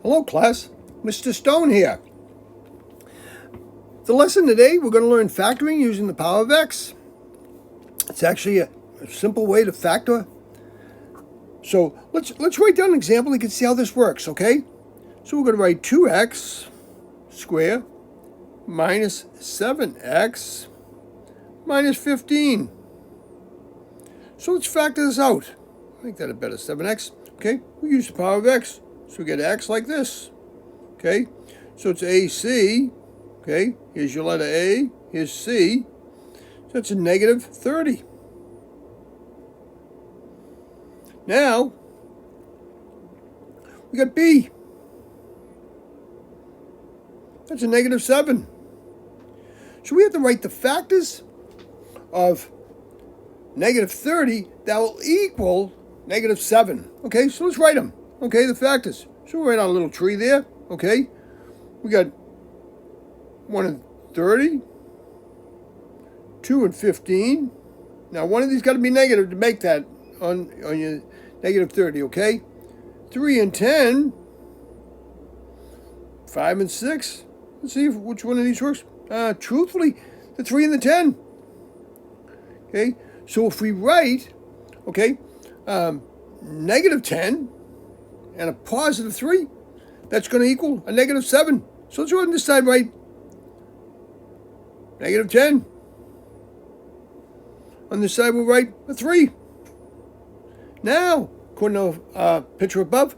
Hello class, Mr. Stone here. The lesson today, we're going to learn factoring using the power of x. It's actually a simple way to factor. So let's write down an example. You can see how this works, okay? So we're going to write 2x squared minus 7x minus 15. So let's factor this out. Make that a better 7x. Okay, we use the power of x. So we get x like this. Okay, so it's AC. Okay, here's your letter A. Here's C. So that's a negative 30. Now, we got B. That's a negative 7. So we have to write the factors of negative 30 that will equal negative 7. Okay, so let's write them. Okay, the factors. So we'll write on a little tree there. Okay, we got 1 and 30, 2 and 15. Now one of these got to be negative to make that on your negative 30, okay? 3 and 10, 5 and 6. Let's see which one of these works. Truthfully, the 3 and the 10. Okay, so if we write, okay, negative 10 and a positive 3, that's going to equal a negative 7. So let's go ahead and decide right. Negative 10. On this side, we'll write a 3. Now, according to the picture above,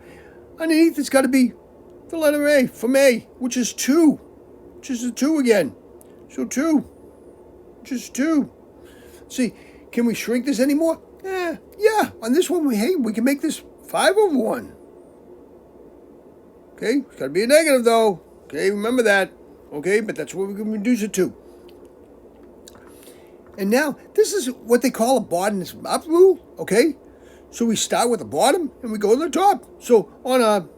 underneath it's got to be the letter A from A, which is 2. Which is a 2 again. So 2. Which is 2. See, can we shrink this anymore? Yeah. On this one, we can make this 5 over 1. Okay, it's got to be a negative though. Okay, remember that. Okay, but that's what we can reduce it to. And now, this is what they call a bottomless up rule, okay? So we start with the bottom and we go to the top. So on a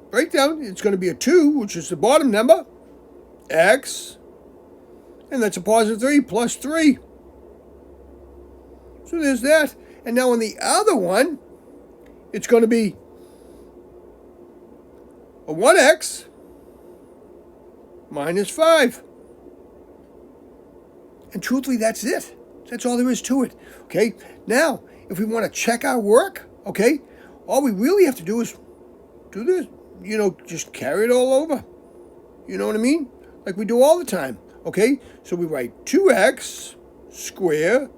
breakdown, it's going to be a 2, which is the bottom number, x, and that's a positive 3 plus 3. So there's that. And now on the other one, it's going to be a 1x minus 5. And truthfully, that's it. That's all there is to it. Okay? Now, if we want to check our work, okay, all we really have to do is do this. Just carry it all over. You know what I mean? Like we do all the time. Okay? So we write 2x squared.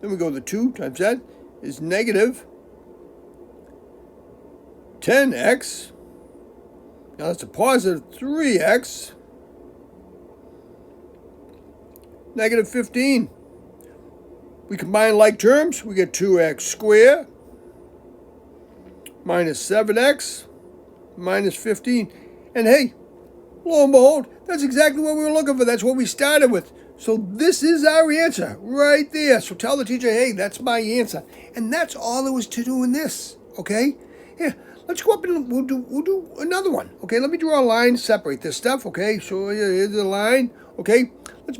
Then we go to 2 times that is negative 10x. Now that's a positive 3x. Negative 15. We combine like terms. We get 2x squared minus 7x minus 15. And hey, lo and behold, that's exactly what we were looking for. That's what we started with. So this is our answer right there. So tell the teacher, hey, that's my answer. And that's all there was to do in this, okay? Here, let's go up and we'll do another one. Okay, let me draw a line, separate this stuff, okay? So here's the line, okay? Let's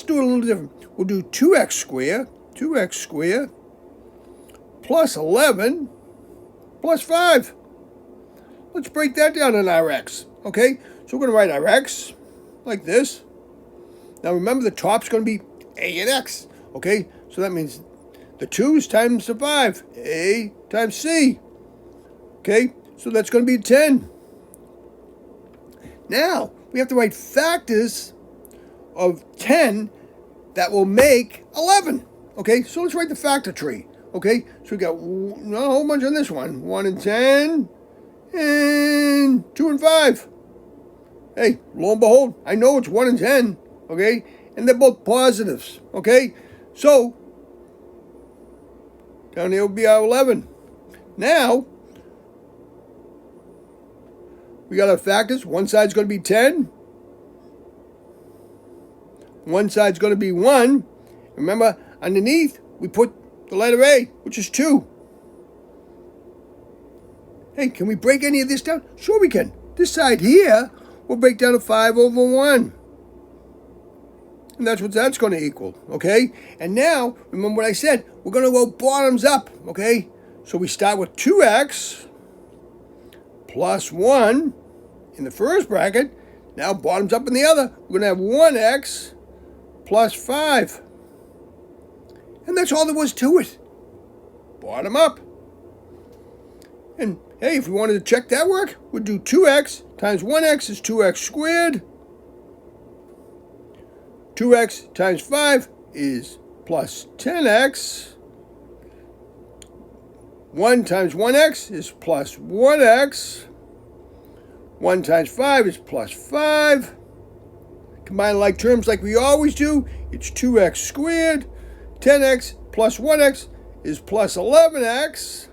do it a little different. We'll do 2x squared plus 11 plus 5. Let's break that down in our x, okay? So we're going to write our x like this. Now remember, the top's going to be a and x, okay? So that means the 2's times the 5, a times c, okay? So that's going to be 10. Now, we have to write factors of 10 that will make 11. Okay, so let's write the factor tree. Okay, so we got a whole bunch on this one. 1 and 10, and 2 and 5. Hey, lo and behold, I know it's 1 and 10. Okay, and they're both positives. Okay, so down here will be our 11. Now, we got our factors. One side's going to be 10. One side's going to be 1. Remember, underneath, we put the letter A, which is 2. Hey, can we break any of this down? Sure we can. This side here will break down to 5 over 1. And that's what that's going to equal, okay? And now, remember what I said, we're going to go bottoms up, okay? So we start with 2x plus 1 in the first bracket. Now bottoms up in the other. We're going to have 1x plus 5. And that's all there was to it. Bottom up. And hey, if we wanted to check that work, we'd do 2x times 1x is 2x squared. 2x times 5 is plus 10x. 1 times 1x is plus 1x. 1 times 5 is plus 5. Combine like terms like we always do. It's 2x squared. 10x plus 1x is plus 11x.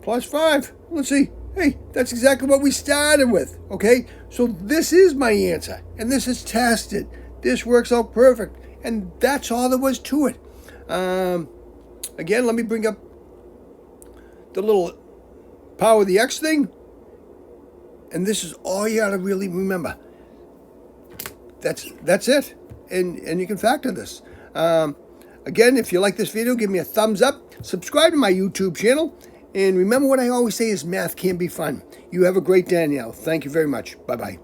Plus 5. Let's see. Hey, that's exactly what we started with. Okay? So this is my answer. And this is tested. This works out perfect. And that's all there was to it. Again, let me bring up the little power of the x thing. And this is all you got to really remember. That's it. And you can factor this. Again, if you like this video, give me a thumbs up. Subscribe to my YouTube channel. And remember what I always say is math can be fun. You have a great day now. Thank you very much. Bye-bye.